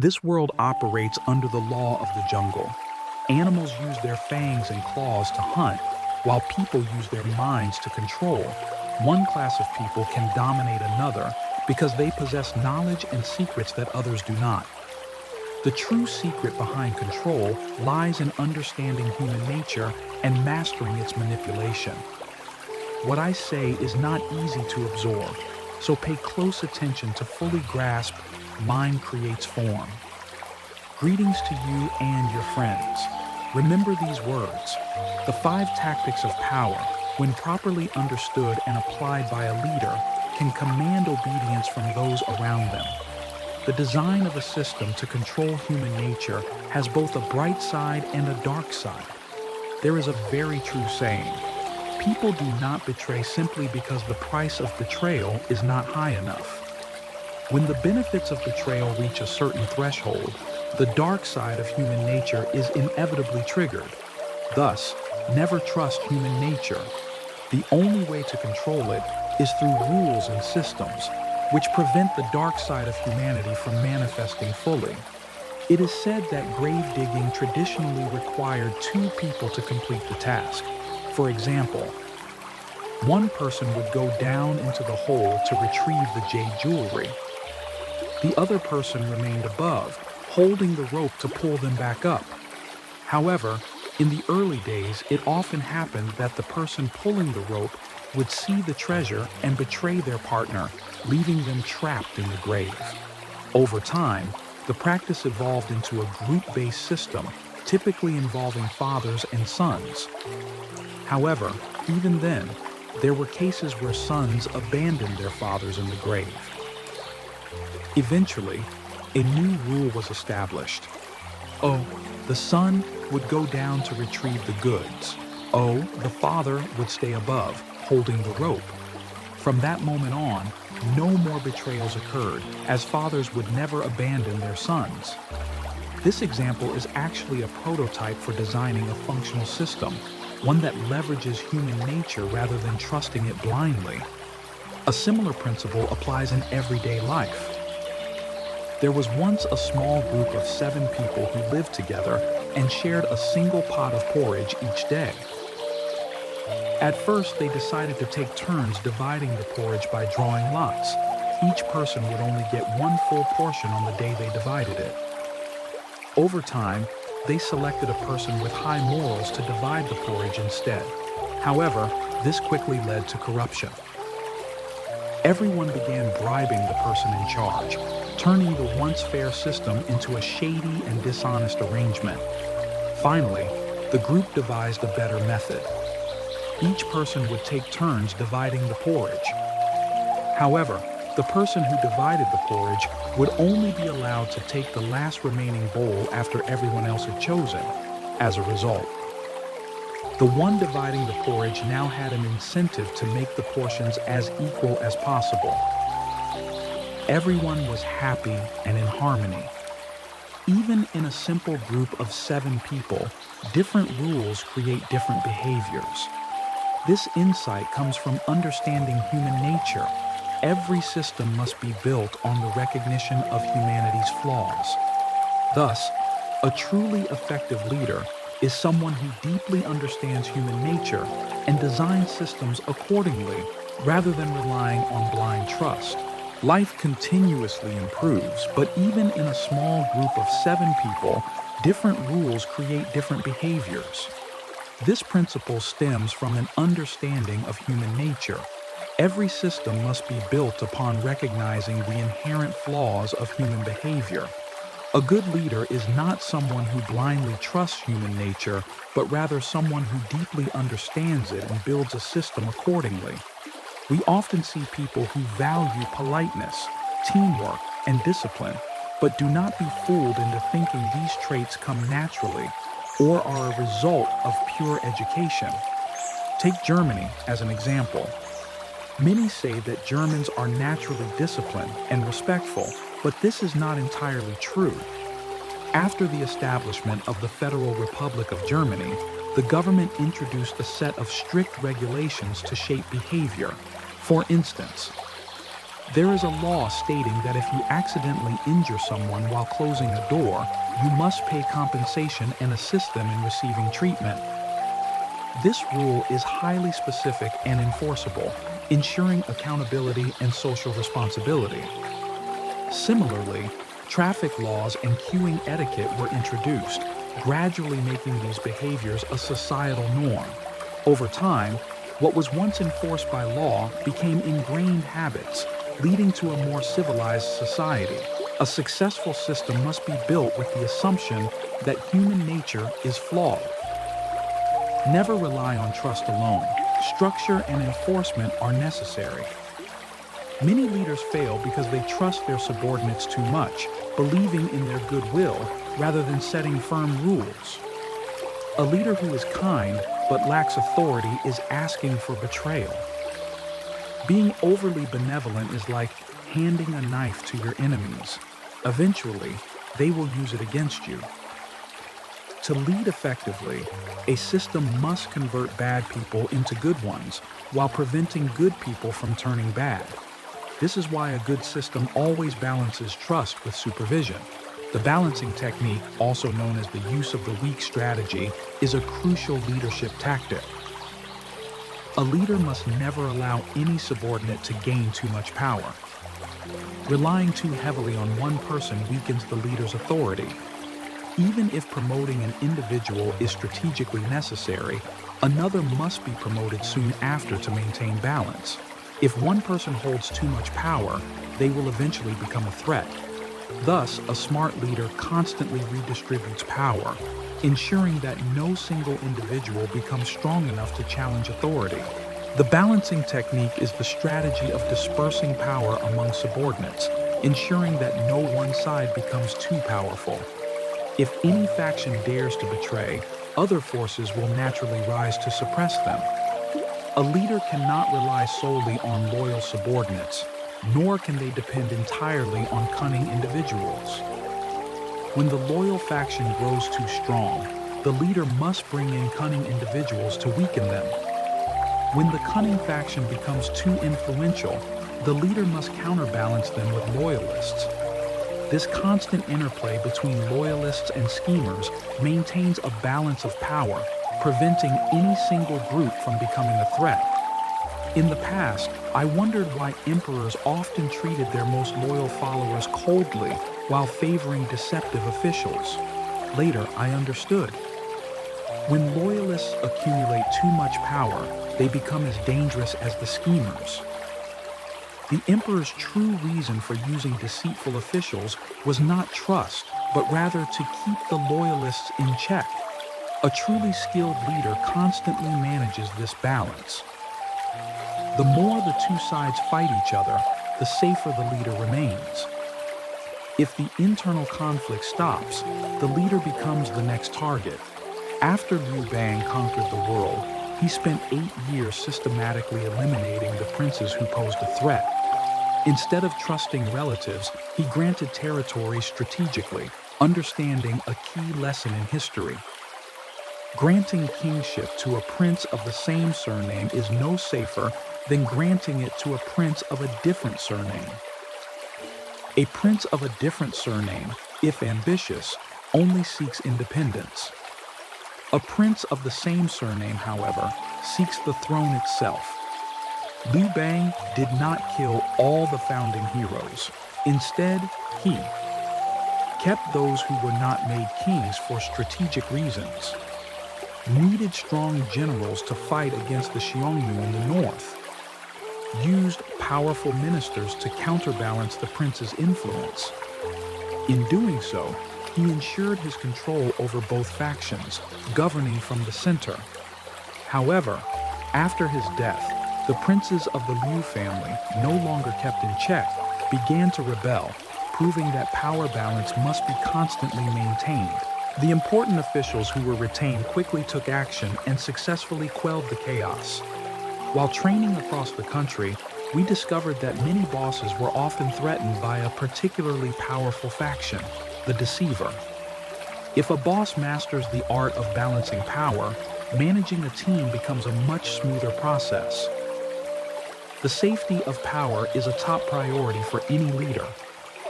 This world operates under the law of the jungle. Animals use their fangs and claws to hunt, while people use their minds to control. One class of people can dominate another because they possess knowledge and secrets that others do not. The true secret behind control lies in understanding human nature and mastering its manipulation. What I say is not easy to absorb, so pay close attention to fully grasp Mind Creates Form. Greetings to you and your friends. Remember these words. The 5 tactics of power, when properly understood and applied by a leader, can command obedience from those around them. The design of a system to control human nature has both a bright side and a dark side. There is a very true saying, people do not betray simply because the price of betrayal is not high enough. When the benefits of betrayal reach a certain threshold, the dark side of human nature is inevitably triggered. Thus, never trust human nature. The only way to control it is through rules and systems, which prevent the dark side of humanity from manifesting fully. It is said that grave digging traditionally required 2 people to complete the task. For example, one person would go down into the hole to retrieve the jade jewelry. The other person remained above, holding the rope to pull them back up. However, in the early days, it often happened that the person pulling the rope would see the treasure and betray their partner, leaving them trapped in the grave. Over time, the practice evolved into a group-based system, typically involving fathers and sons. However, even then, there were cases where sons abandoned their fathers in the grave. Eventually, a new rule was established. O, the son would go down to retrieve the goods. O, the father would stay above, holding the rope. From that moment on, no more betrayals occurred, as fathers would never abandon their sons. This example is actually a prototype for designing a functional system, one that leverages human nature rather than trusting it blindly. A similar principle applies in everyday life. There was once a small group of 7 people who lived together and shared a single pot of porridge each day. At first, they decided to take turns dividing the porridge by drawing lots. Each person would only get 1 full portion on the day they divided it. Over time, they selected a person with high morals to divide the porridge instead. However, this quickly led to corruption. Everyone began bribing the person in charge, turning the once fair system into a shady and dishonest arrangement. Finally, the group devised a better method. Each person would take turns dividing the porridge. However, the person who divided the porridge would only be allowed to take the last remaining bowl after everyone else had chosen. As a result, the one dividing the porridge now had an incentive to make the portions as equal as possible. Everyone was happy and in harmony. Even in a simple group of 7 people, different rules create different behaviors. This insight comes from understanding human nature. Every system must be built on the recognition of humanity's flaws. Thus, a truly effective leader is someone who deeply understands human nature and designs systems accordingly, rather than relying on blind trust. Life continuously improves, but even in a small group of 7 people, different rules create different behaviors. This principle stems from an understanding of human nature. Every system must be built upon recognizing the inherent flaws of human behavior. A good leader is not someone who blindly trusts human nature, but rather someone who deeply understands it and builds a system accordingly. We often see people who value politeness, teamwork, and discipline, but do not be fooled into thinking these traits come naturally or are a result of pure education. Take Germany as an example. Many say that Germans are naturally disciplined and respectful, but this is not entirely true. After the establishment of the Federal Republic of Germany, the government introduced a set of strict regulations to shape behavior. For instance, There is a law stating that if you accidentally injure someone while closing a door, you must pay compensation and assist them in receiving treatment. This rule is highly specific and enforceable, ensuring accountability and social responsibility. Similarly, traffic laws and queuing etiquette were introduced, gradually making these behaviors a societal norm. Over time, what was once enforced by law became ingrained habits, leading to a more civilized society. A successful system must be built with the assumption that human nature is flawed. Never rely on trust alone. Structure and enforcement are necessary. Many leaders fail because they trust their subordinates too much, believing in their goodwill rather than setting firm rules. A leader who is kind but lacks authority is asking for betrayal. Being overly benevolent is like handing a knife to your enemies. Eventually, they will use it against you. To lead effectively, a system must convert bad people into good ones while preventing good people from turning bad. This is why a good system always balances trust with supervision. The balancing technique, also known as the use of the weak strategy, is a crucial leadership tactic. A leader must never allow any subordinate to gain too much power. Relying too heavily on one person weakens the leader's authority. Even if promoting an individual is strategically necessary, another must be promoted soon after to maintain balance. If one person holds too much power, they will eventually become a threat. Thus, a smart leader constantly redistributes power, ensuring that no single individual becomes strong enough to challenge authority. The balancing technique is the strategy of dispersing power among subordinates, ensuring that no one side becomes too powerful. If any faction dares to betray, other forces will naturally rise to suppress them. A leader cannot rely solely on loyal subordinates, nor can they depend entirely on cunning individuals. When the loyal faction grows too strong, the leader must bring in cunning individuals to weaken them. When the cunning faction becomes too influential, the leader must counterbalance them with loyalists. This constant interplay between loyalists and schemers maintains a balance of power, preventing any single group from becoming a threat. In the past, I wondered why emperors often treated their most loyal followers coldly while favoring deceptive officials. Later, I understood. When loyalists accumulate too much power, they become as dangerous as the schemers. The emperor's true reason for using deceitful officials was not trust, but rather to keep the loyalists in check. A truly skilled leader constantly manages this balance. The more the two sides fight each other, the safer the leader remains. If the internal conflict stops, the leader becomes the next target. After Liu Bang conquered the world, he spent 8 years systematically eliminating the princes who posed a threat. Instead of trusting relatives, he granted territories strategically, understanding a key lesson in history. Granting kingship to a prince of the same surname is no safer than granting it to a prince of a different surname. A prince of a different surname, if ambitious, only seeks independence. A prince of the same surname, however, seeks the throne itself. Liu Bang did not kill all the founding heroes. Instead, he kept those who were not made kings for strategic reasons. Needed strong generals to fight against the Xiongnu in the north. Used powerful ministers to counterbalance the prince's influence. In doing so, he ensured his control over both factions, governing from the center. However, after his death, the princes of the Liu family, no longer kept in check, began to rebel, proving that power balance must be constantly maintained. The important officials who were retained quickly took action and successfully quelled the chaos. While training across the country, we discovered that many bosses were often threatened by a particularly powerful faction, the deceiver. If a boss masters the art of balancing power, managing a team becomes a much smoother process. The safety of power is a top priority for any leader.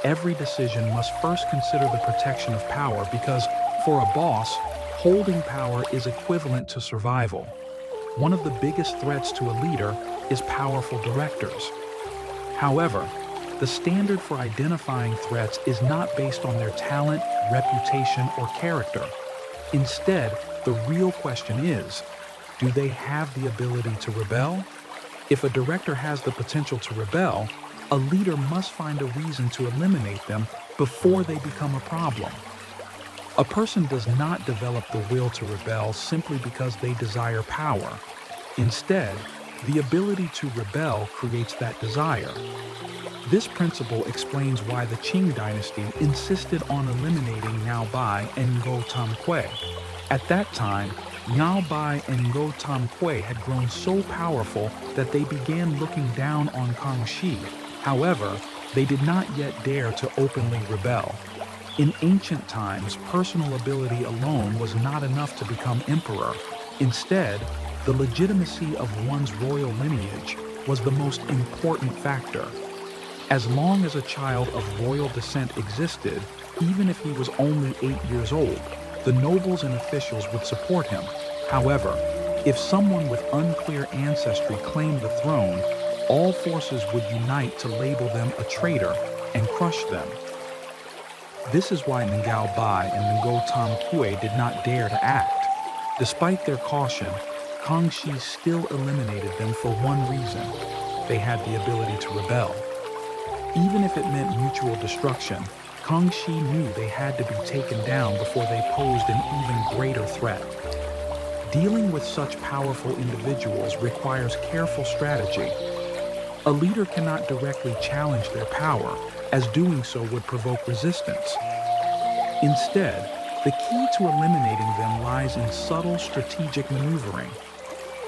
Every decision must first consider the protection of power because, for a boss, holding power is equivalent to survival. One of the biggest threats to a leader is powerful directors. However, the standard for identifying threats is not based on their talent, reputation, or character. Instead, the real question is, do they have the ability to rebel? If a director has the potential to rebel, a leader must find a reason to eliminate them before they become a problem. A person does not develop the will to rebel simply because they desire power. Instead, the ability to rebel creates that desire. This principle explains why the Qing dynasty insisted on eliminating Niao Bai and Ngo Tam Kui. At that time, Niao Bai and Ngo Tam Kui had grown so powerful that they began looking down on Kangxi. However, they did not yet dare to openly rebel. In ancient times, personal ability alone was not enough to become emperor. Instead, the legitimacy of one's royal lineage was the most important factor. As long as a child of royal descent existed, even if he was only 8 years old, the nobles and officials would support him. However, if someone with unclear ancestry claimed the throne, all forces would unite to label them a traitor and crush them. This is why Niao Bai and Ngo Tam Kui did not dare to act. Despite their caution, Kangxi still eliminated them for one reason: they had the ability to rebel. Even if it meant mutual destruction, Kangxi knew they had to be taken down before they posed an even greater threat. Dealing with such powerful individuals requires careful strategy. A leader cannot directly challenge their power, as doing so would provoke resistance. Instead, the key to eliminating them lies in subtle strategic maneuvering.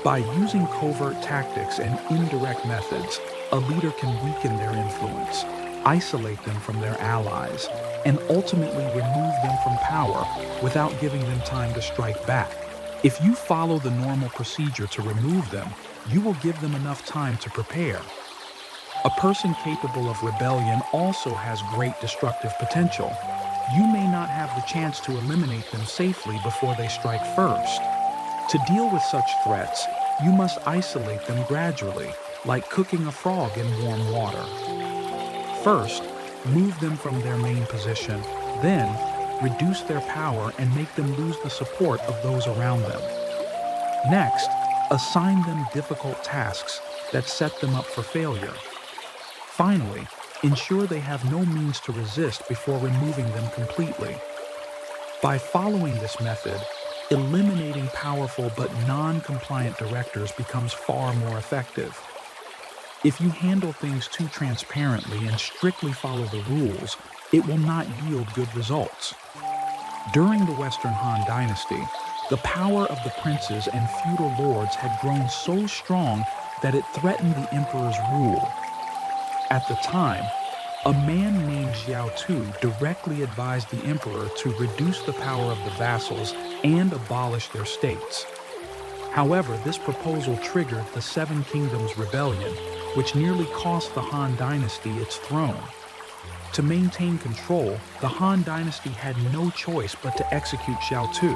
By using covert tactics and indirect methods, a leader can weaken their influence, isolate them from their allies, and ultimately remove them from power without giving them time to strike back. If you follow the normal procedure to remove them, you will give them enough time to prepare. A person capable of rebellion also has great destructive potential. You may not have the chance to eliminate them safely before they strike first. To deal with such threats, you must isolate them gradually, like cooking a frog in warm water. First, move them from their main position, then reduce their power and make them lose the support of those around them. Next, assign them difficult tasks that set them up for failure. Finally, ensure they have no means to resist before removing them completely. By following this method, eliminating powerful but non-compliant directors becomes far more effective. If you handle things too transparently and strictly follow the rules, it will not yield good results. During the Western Han Dynasty, the power of the princes and feudal lords had grown so strong that it threatened the emperor's rule. At the time, a man named Xiao Tu directly advised the emperor to reduce the power of the vassals and abolish their states. However, this proposal triggered the Seven Kingdoms Rebellion, which nearly cost the Han Dynasty its throne. To maintain control, the Han Dynasty had no choice but to execute Xiao Tu.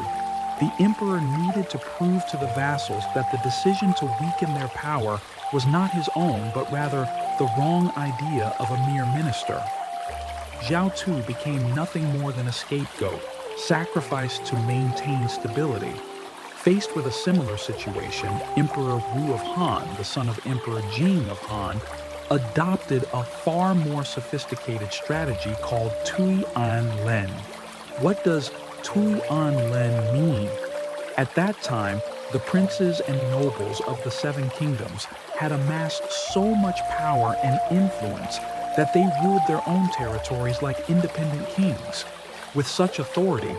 The emperor needed to prove to the vassals that the decision to weaken their power was not his own, but rather the wrong idea of a mere minister. Xiao Tu became nothing more than a scapegoat, sacrificed to maintain stability. Faced with a similar situation, Emperor Wu of Han, the son of Emperor Jing of Han, adopted a far more sophisticated strategy called Tui An Len. What does Tui An Len mean? At that time, the princes and nobles of the Seven Kingdoms had amassed so much power and influence that they ruled their own territories like independent kings. With such authority,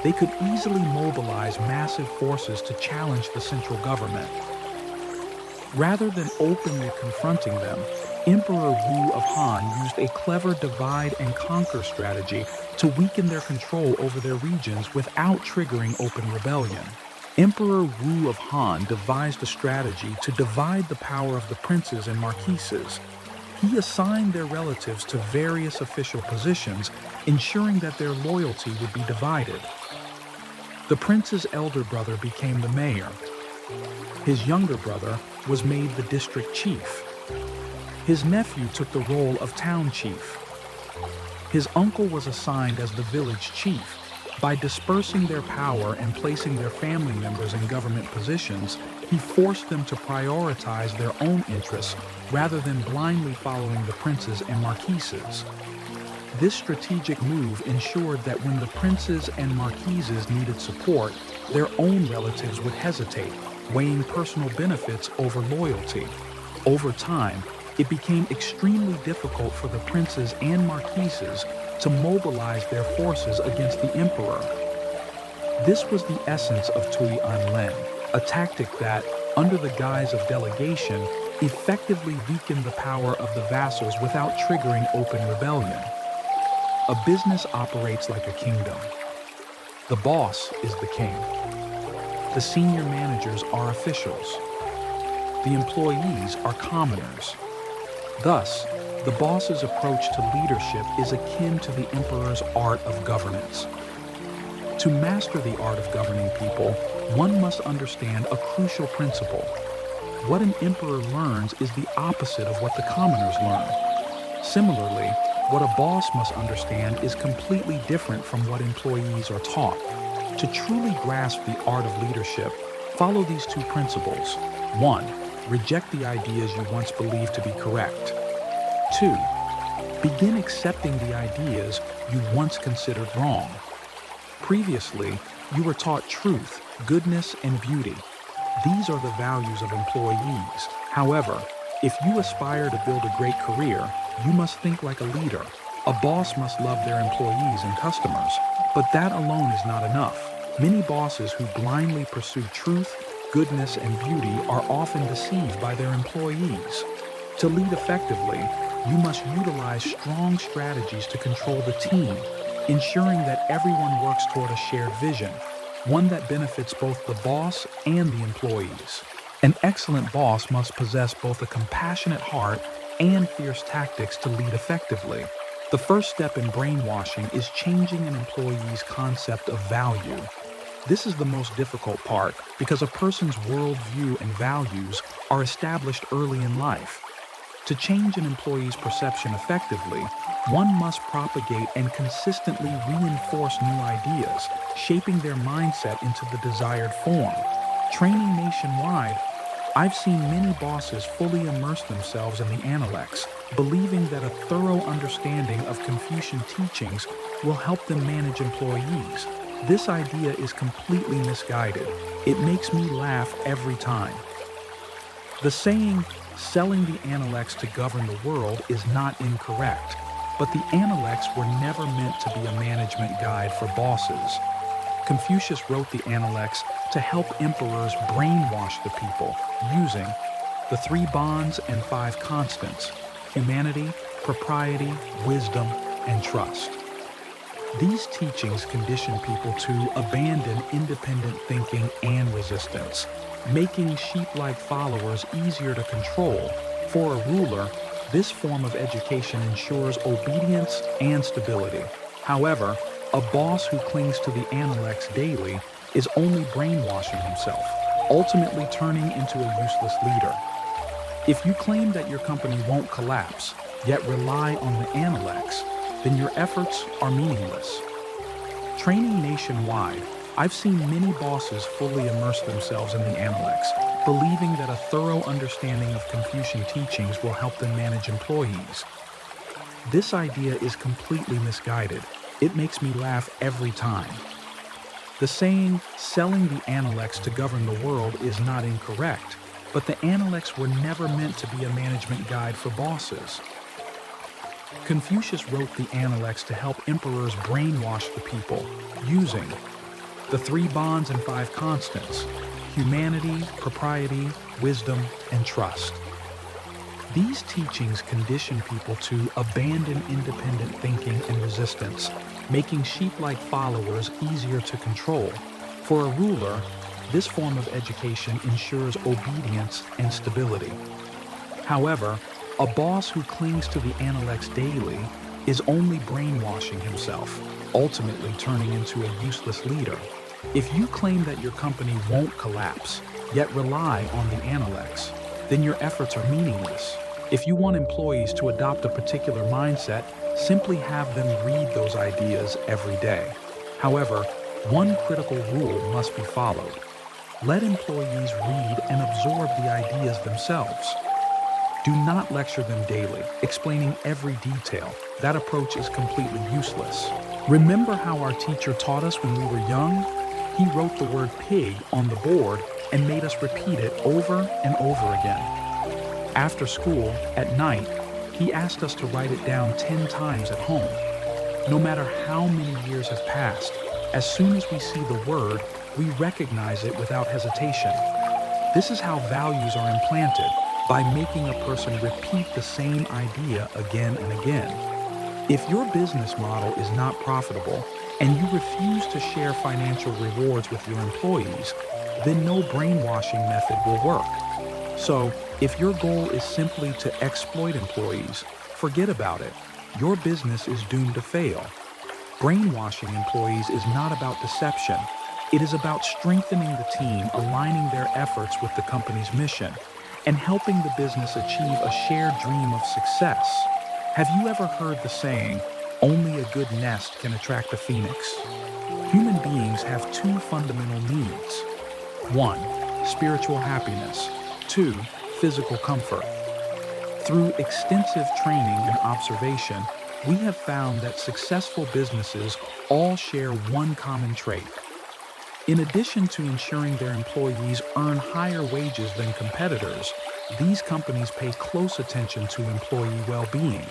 they could easily mobilize massive forces to challenge the central government. Rather than openly confronting them, Emperor Wu of Han used a clever divide and conquer strategy to weaken their control over their regions without triggering open rebellion. Emperor Wu of Han devised a strategy to divide the power of the princes and marquises. He assigned their relatives to various official positions, ensuring that their loyalty would be divided. The prince's elder brother became the mayor. His younger brother was made the district chief. His nephew took the role of town chief. His uncle was assigned as the village chief. By dispersing their power and placing their family members in government positions, he forced them to prioritize their own interests rather than blindly following the princes and marquises. This strategic move ensured that when the princes and marquises needed support, their own relatives would hesitate, weighing personal benefits over loyalty. Over time, it became extremely difficult for the princes and marquises to mobilize their forces against the emperor. This was the essence of Tui Anlen, a tactic that, under the guise of delegation, effectively weakened the power of the vassals without triggering open rebellion. A business operates like a kingdom. The boss is the king. The senior managers are officials. The employees are commoners. Thus, the boss's approach to leadership is akin to the emperor's art of governance. To master the art of governing people, one must understand a crucial principle. What an emperor learns is the opposite of what the commoners learn. Similarly, what a boss must understand is completely different from what employees are taught. To truly grasp the art of leadership, follow these two principles. 1. Reject the ideas you once believed to be correct. 2. Begin accepting the ideas you once considered wrong. Previously, you were taught truth, goodness, and beauty. These are the values of employees. However, if you aspire to build a great career, you must think like a leader. A boss must love their employees and customers, but that alone is not enough. Many bosses who blindly pursue truth, goodness, and beauty are often deceived by their employees. To lead effectively, you must utilize strong strategies to control the team, ensuring that everyone works toward a shared vision, one that benefits both the boss and the employees. An excellent boss must possess both a compassionate heart and fierce tactics to lead effectively. The first step in brainwashing is changing an employee's concept of value. This is the most difficult part because a person's worldview and values are established early in life. To change an employee's perception effectively, one must propagate and consistently reinforce new ideas, shaping their mindset into the desired form. Training nationwide, I've seen many bosses fully immerse themselves in the Analects, believing that a thorough understanding of Confucian teachings will help them manage employees. This idea is completely misguided. It makes me laugh every time. The saying, selling the Analects to govern the world, is not incorrect, but the Analects were never meant to be a management guide for bosses. Confucius wrote the Analects to help emperors brainwash the people using the 3 bonds and 5 constants: humanity, propriety, wisdom, and trust. These teachings condition people to abandon independent thinking and resistance, making sheep-like followers easier to control. For a ruler, this form of education ensures obedience and stability. However, a boss who clings to the Analects daily is only brainwashing himself, ultimately turning into a useless leader. If you claim that your company won't collapse, yet rely on the Analects, then your efforts are meaningless. Training nationwide, I've seen many bosses fully immerse themselves in the Analects, believing that a thorough understanding of Confucian teachings will help them manage employees. This idea is completely misguided. It makes me laugh every time. The saying, selling the Analects to govern the world, is not incorrect, but the Analects were never meant to be a management guide for bosses. Confucius wrote the Analects to help emperors brainwash the people using the 3 bonds and 5 constants: humanity, propriety, wisdom, and trust. These teachings condition people to abandon independent thinking and resistance, making sheep-like followers easier to control. For a ruler, This form of education ensures obedience and stability. However, a boss who clings to the intellects daily is only brainwashing himself, ultimately turning into a useless leader. If you claim that your company won't collapse, yet rely on the intellects, then your efforts are meaningless. If you want employees to adopt a particular mindset, simply have them read those ideas every day. However, one critical rule must be followed. Let employees read and absorb the ideas themselves. Do not lecture them daily, explaining every detail. That approach is completely useless. Remember how our teacher taught us when we were young? He wrote the word pig on the board and made us repeat it over and over again. After school, at night, he asked us to write it down 10 times at home. No matter how many years have passed, as soon as we see the word, we recognize it without hesitation. This is how values are implanted, by making a person repeat the same idea again and again. If your business model is not profitable and you refuse to share financial rewards with your employees, then no brainwashing method will work. So, if your goal is simply to exploit employees, forget about it. Your business is doomed to fail. Brainwashing employees is not about deception. It is about strengthening the team, aligning their efforts with the company's mission, and helping the business achieve a shared dream of success. Have you ever heard the saying, "Only a good nest can attract a phoenix"? Human beings have two fundamental needs. 1. Spiritual happiness. 2. Physical comfort. Through extensive training and observation, we have found that successful businesses all share one common trait. In addition to ensuring their employees earn higher wages than competitors, these companies pay close attention to employee well-being.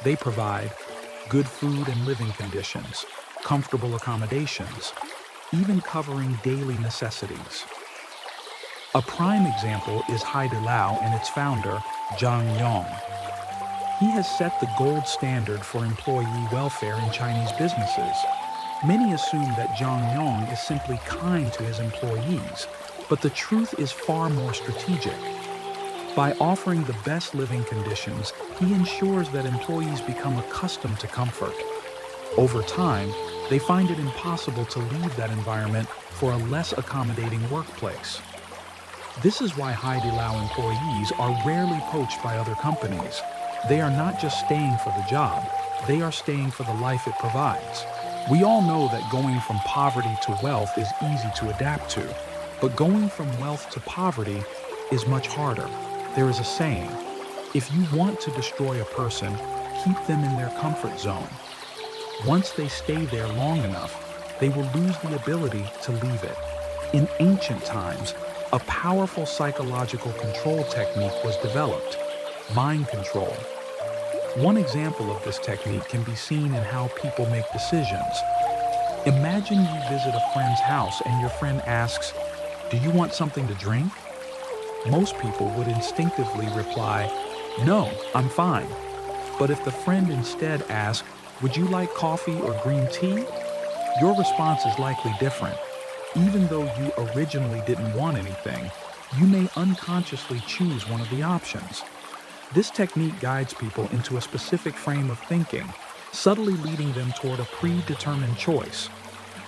They provide good food and living conditions, comfortable accommodations, even covering daily necessities. A prime example is Haidilao and its founder, Zhang Yong. He has set the gold standard for employee welfare in Chinese businesses. Many assume that Zhang Yong is simply kind to his employees, but the truth is far more strategic. By offering the best living conditions, he ensures that employees become accustomed to comfort. Over time, they find it impossible to leave that environment for a less accommodating workplace. This is why Haidilao employees are rarely poached by other companies. They are not just staying for the job, they are staying for the life it provides. We all know that going from poverty to wealth is easy to adapt to, but going from wealth to poverty is much harder. There is a saying, if you want to destroy a person, keep them in their comfort zone. Once they stay there long enough, they will lose the ability to leave it. In ancient times, a powerful psychological control technique was developed, mind control. One example of this technique can be seen in how people make decisions. Imagine you visit a friend's house and your friend asks, "Do you want something to drink?" Most people would instinctively reply, "No, I'm fine." But if the friend instead asks, "Would you like coffee or green tea?" Your response is likely different. Even though you originally didn't want anything, you may unconsciously choose one of the options. This technique guides people into a specific frame of thinking, subtly leading them toward a predetermined choice.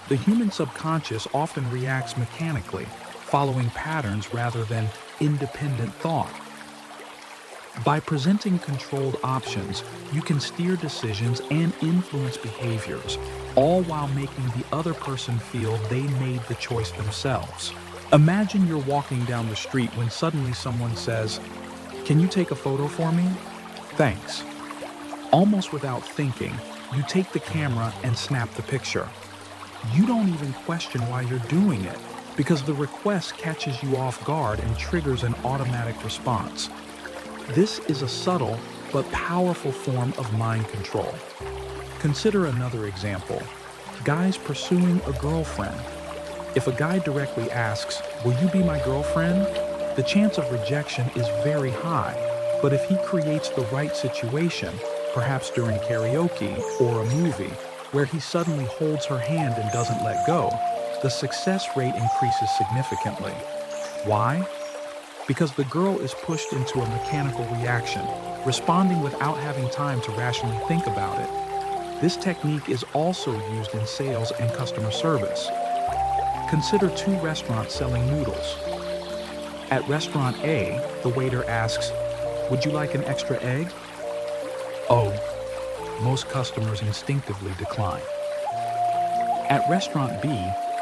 The human subconscious often reacts mechanically, following patterns rather than independent thought. By presenting controlled options, you can steer decisions and influence behaviors, all while making the other person feel they made the choice themselves. Imagine you're walking down the street when suddenly someone says, "Can you take a photo for me?" "Thanks." Almost without thinking, you take the camera and snap the picture. You don't even question why you're doing it, because the request catches you off guard and triggers an automatic response. This is a subtle but powerful form of mind control. Consider another example. Guys pursuing a girlfriend. If a guy directly asks, "Will you be my girlfriend?" the chance of rejection is very high. But if he creates the right situation, perhaps during karaoke or a movie, where he suddenly holds her hand and doesn't let go, the success rate increases significantly. Why? Because the girl is pushed into a mechanical reaction, responding without having time to rationally think about it. This technique is also used in sales and customer service. Consider two restaurants selling noodles. At restaurant A, the waiter asks, "Would you like an extra egg?" Oh, most customers instinctively decline. At restaurant B,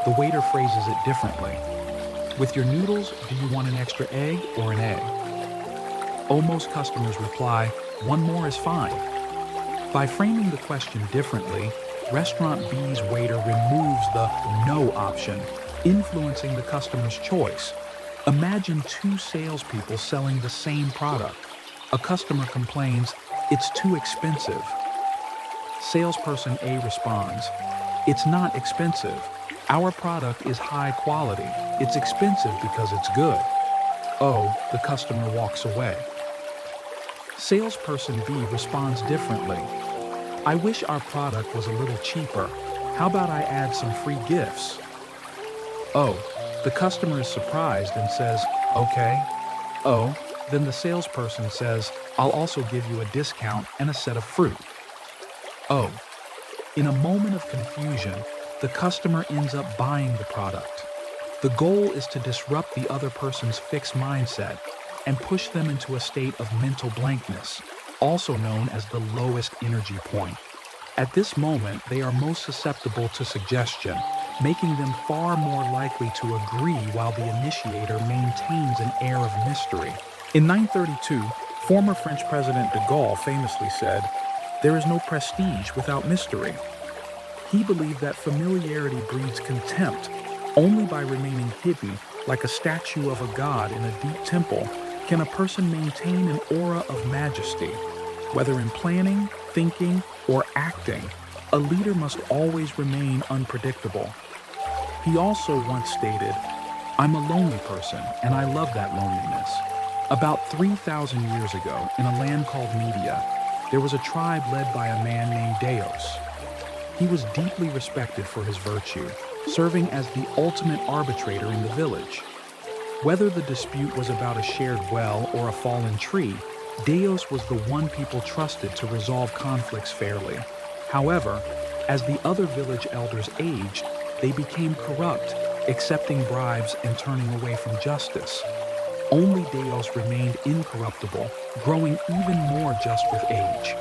the waiter phrases it differently. "With your noodles, do you want an extra egg or an egg?" Oh, most customers reply, "One more is fine." By framing the question differently, restaurant B's waiter removes the no option, influencing the customer's choice. Imagine two salespeople selling the same product. A customer complains, "It's too expensive." Salesperson A responds, "It's not expensive. Our product is high quality. It's expensive because it's good." Oh, the customer walks away. Salesperson B responds differently. "I wish our product was a little cheaper. How about I add some free gifts?" Oh, the customer is surprised and says, "Okay." Oh, then the salesperson says, "I'll also give you a discount and a set of fruit." Oh, in a moment of confusion, the customer ends up buying the product. The goal is to disrupt the other person's fixed mindset and push them into a state of mental blankness, also known as the lowest energy point. At this moment, they are most susceptible to suggestion, making them far more likely to agree while the initiator maintains an air of mystery. In 932, former French President de Gaulle famously said, "There is no prestige without mystery." He believed that familiarity breeds contempt. Only by remaining hidden, like a statue of a god in a deep temple, can a person maintain an aura of majesty. Whether in planning, thinking, or acting, a leader must always remain unpredictable. He also once stated, "I'm a lonely person, and I love that loneliness." About 3,000 years ago, in a land called Media, there was a tribe led by a man named Deos. He was deeply respected for his virtue, serving as the ultimate arbitrator in the village. Whether the dispute was about a shared well or a fallen tree, Deos was the one people trusted to resolve conflicts fairly. However, as the other village elders aged, they became corrupt, accepting bribes and turning away from justice. Only Deos remained incorruptible, growing even more just with age.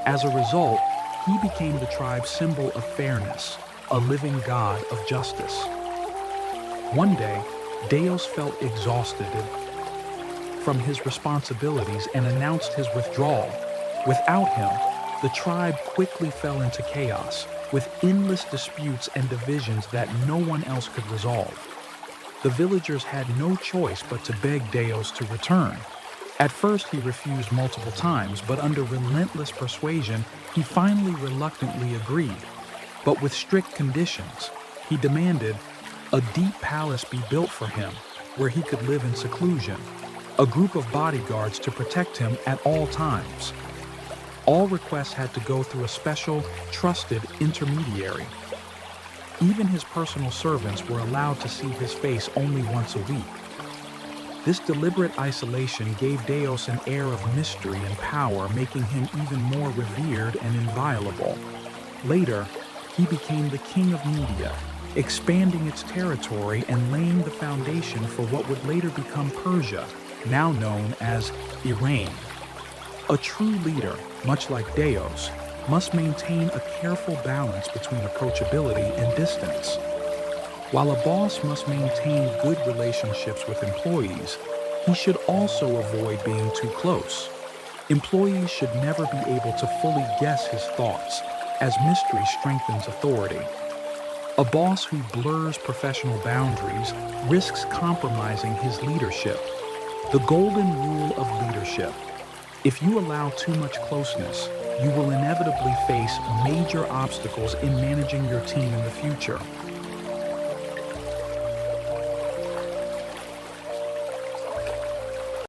As a result, he became the tribe's symbol of fairness, a living god of justice. One day, Deos felt exhausted from his responsibilities and announced his withdrawal. Without him, the tribe quickly fell into chaos, with endless disputes and divisions that no one else could resolve. The villagers had no choice but to beg Deos to return. At first, he refused multiple times, but under relentless persuasion, he finally reluctantly agreed. But with strict conditions, he demanded a deep palace be built for him, where he could live in seclusion, a group of bodyguards to protect him at all times. All requests had to go through a special, trusted intermediary. Even his personal servants were allowed to see his face only once a week. This deliberate isolation gave Deos an air of mystery and power, making him even more revered and inviolable. Later, he became the king of Media, expanding its territory and laying the foundation for what would later become Persia, now known as Iran. A true leader, much like Deos, must maintain a careful balance between approachability and distance. While a boss must maintain good relationships with employees, he should also avoid being too close. Employees should never be able to fully guess his thoughts, as mystery strengthens authority. A boss who blurs professional boundaries risks compromising his leadership. The golden rule of leadership: if you allow too much closeness, you will inevitably face major obstacles in managing your team in the future.